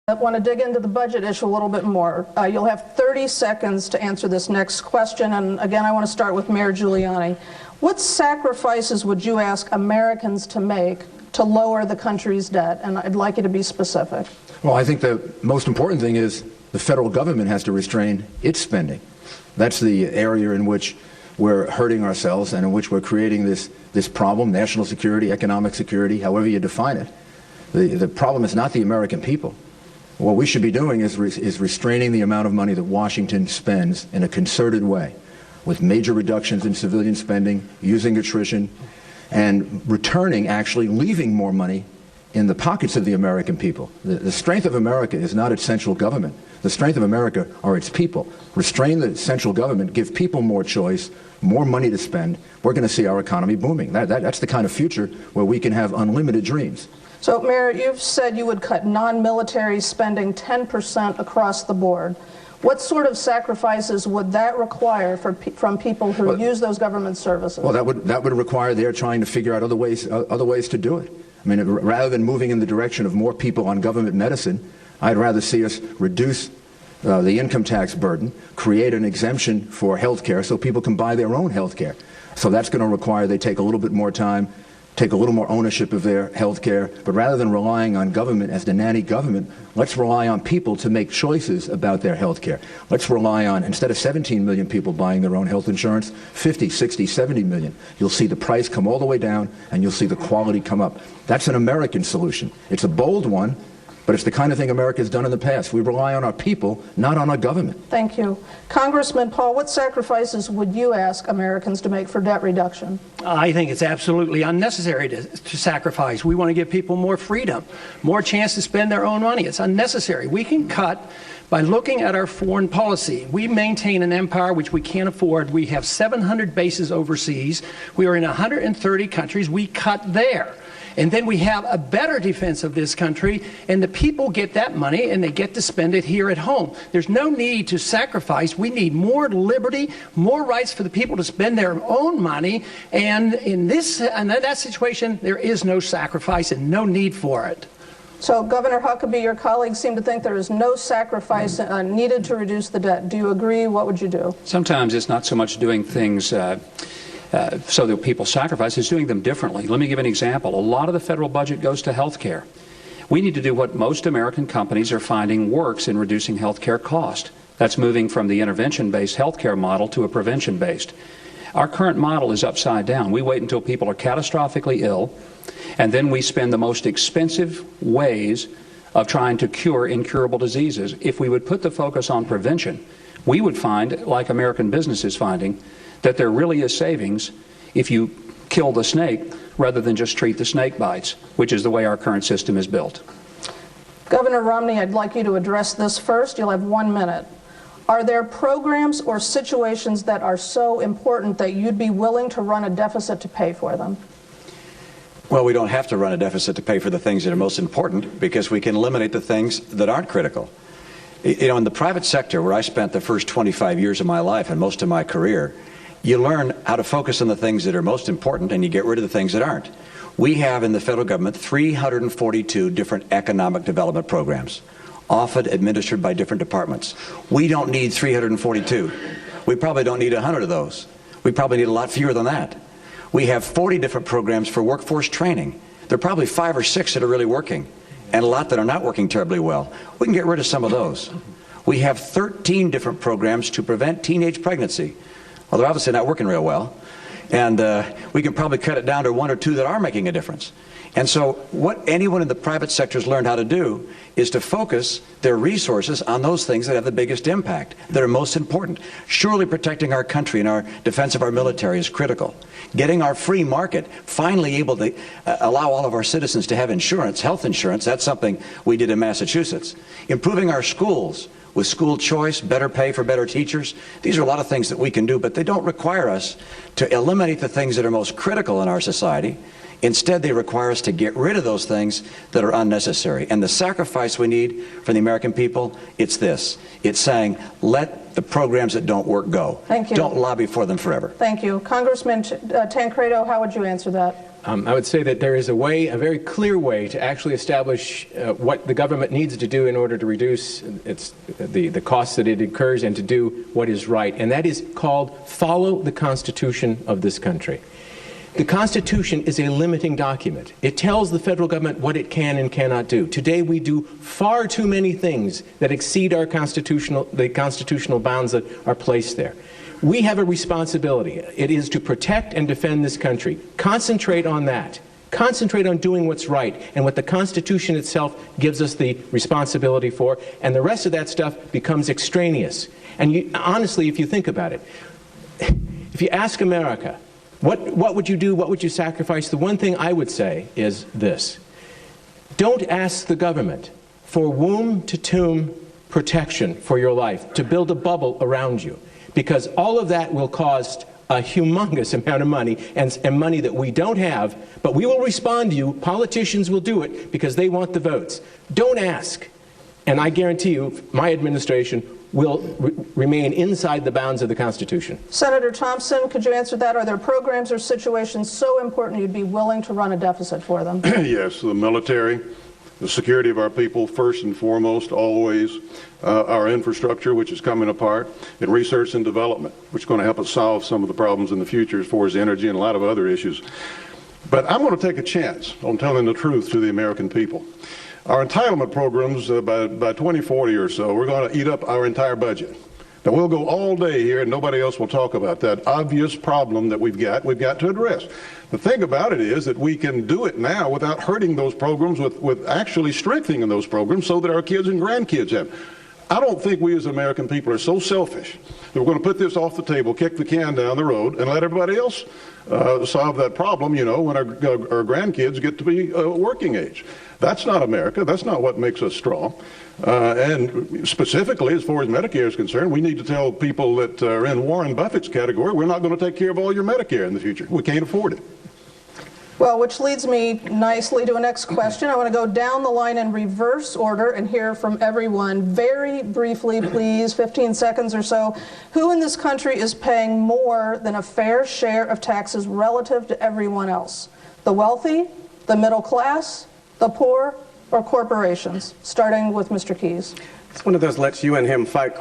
I want to dig into the budget issue a little bit more. You'll have 30 seconds to answer this next question, and again, I want to start with Mayor Giuliani. What sacrifices would you ask Americans to make to lower the country's debt? And I'd like you to be specific. Well, I think the most important thing is the federal government has to restrain its spending. That's the area in which we're hurting ourselves and in which we're creating this problem, national security, economic security, however you define it. The problem is not the American people. What we should be doing is restraining the amount of money that Washington spends in a concerted way, with major reductions in civilian spending, using attrition, and returning, actually leaving more money in the pockets of the American people. The strength of America is not its central government. The strength of America are its people. Restrain the central government, give people more choice, more money to spend. We're going to see our economy booming. That's the kind of future where we can have unlimited dreams. So, Mayor, you've said you would cut non-military spending 10% across the board. What sort of sacrifices would that require from people who use those government services? Well, that would require their trying to figure out other ways to do it. I mean, rather than moving in the direction of more people on government medicine, I'd rather see us reduce the income tax burden, create an exemption for health care so people can buy their own health care. So that's going to require they take a little bit more time, take a little more ownership of their health care, but rather than relying on government as the nanny government, let's rely on people to make choices about their health care. Let's rely on, instead of 17 million people buying their own health insurance, 50, 60, 70 million. You'll see the price come all the way down, and you'll see the quality come up. That's an American solution. It's a bold one, but it's the kind of thing America's done in the past. We rely on our people, not on our government. Thank you. Congressman Paul, what sacrifices would you ask Americans to make for debt reduction? I think it's absolutely unnecessary to sacrifice. We want to give people more freedom, more chance to spend their own money. It's unnecessary. We can cut by looking at our foreign policy. We maintain an empire which we can't afford. We have 700 bases overseas. We are in 130 countries. We cut there. And then we have a better defense of this country, and the people get that money and they get to spend it here at home. There's no need to sacrifice. We need more liberty, more rights for the people to spend their own money, and in that situation, there is no sacrifice and no need for it. So, Governor Huckabee, your colleagues seem to think there is no sacrifice needed to reduce the debt. Do you agree? What would you do? Sometimes it's not so much doing things so that people sacrifice, is doing them differently. Let me give an example. A lot of the federal budget goes to health care. We need to do what most American companies are finding works in reducing health care cost. That's moving from the intervention-based health care model to a prevention-based. Our current model is upside down. We wait until people are catastrophically ill, and then we spend the most expensive ways of trying to cure incurable diseases. If we would put the focus on prevention, we would find, like American business is finding, that there really is savings if you kill the snake rather than just treat the snake bites, which is the way our current system is built. Governor Romney, I'd like you to address this first. You'll have 1 minute. Are there programs or situations that are so important that you'd be willing to run a deficit to pay for them? Well, we don't have to run a deficit to pay for the things that are most important because we can eliminate the things that aren't critical. You know, in the private sector, where I spent the first 25 years of my life and most of my career, you learn how to focus on the things that are most important and you get rid of the things that aren't. We have in the federal government 342 different economic development programs, often administered by different departments. We don't need 342. We probably don't need 100 of those. We probably need a lot fewer than that. We have 40 different programs for workforce training. There are probably 5 or 6 that are really working, and a lot that are not working terribly well. We can get rid of some of those. We have 13 different programs to prevent teenage pregnancy. Well, they're obviously not working real well, and we can probably cut it down to 1 or 2 that are making a difference. And so what anyone in the private sector has learned how to do is to focus their resources on those things that have the biggest impact, that are most important. Surely protecting our country and our defense of our military is critical. Getting our free market finally able to allow all of our citizens to have insurance, health insurance, that's something we did in Massachusetts. Improving our schools with school choice, better pay for better teachers. These are a lot of things that we can do, but they don't require us to eliminate the things that are most critical in our society. Instead, they require us to get rid of those things that are unnecessary. And the sacrifice we need from the American people, it's this. It's saying, let the programs that don't work go. Thank you. Don't lobby for them forever. Thank you. Congressman Tancredo, how would you answer that? I would say that there is a way, a very clear way, to actually establish what the government needs to do in order to reduce the costs that it incurs and to do what is right. And that is called follow the Constitution of this country. The Constitution is a limiting document. It tells the federal government what it can and cannot do. Today we do far too many things that exceed the constitutional bounds that are placed there. We have a responsibility. It is to protect and defend this country. Concentrate on that. Concentrate on doing what's right and what the Constitution itself gives us the responsibility for, and the rest of that stuff becomes extraneous. And honestly, if you think about it, if you ask America, what would you do, what would you sacrifice, the one thing I would say is this: don't ask the government for womb-to-tomb protection for your life, to build a bubble around you, because all of that will cost a humongous amount of money, and money that we don't have, but we will respond to you. Politicians will do it because they want the votes. Don't ask, and I guarantee you my administration will remain inside the bounds of the Constitution. Senator Thompson, could you answer that? Are there programs or situations so important you'd be willing to run a deficit for them? Yes, the military, the security of our people first and foremost, always, our infrastructure, which is coming apart, and research and development, which is going to help us solve some of the problems in the future as far as energy and a lot of other issues. But I'm going to take a chance on telling the truth to the American people. Our entitlement programs, by 2040 or so, we're going to eat up our entire budget. Now, we'll go all day here and nobody else will talk about that obvious problem that we've got to address. The thing about it is that we can do it now without hurting those programs, with actually strengthening those programs so that our kids and grandkids have. I don't think we as American people are so selfish that we're going to put this off the table, kick the can down the road, and let everybody else solve that problem, you know, when our grandkids get to be working age. That's not America. That's not what makes us strong. And specifically, as far as Medicare is concerned, we need to tell people that are in Warren Buffett's category, we're not going to take care of all your Medicare in the future. We can't afford it. Well, which leads me nicely to a next question. I want to go down the line in reverse order and hear from everyone. Very briefly, please, 15 seconds or so. Who in this country is paying more than a fair share of taxes relative to everyone else? The wealthy, the middle class, the poor, or corporations? Starting with Mr. Keyes. It's one of those let's you and him fight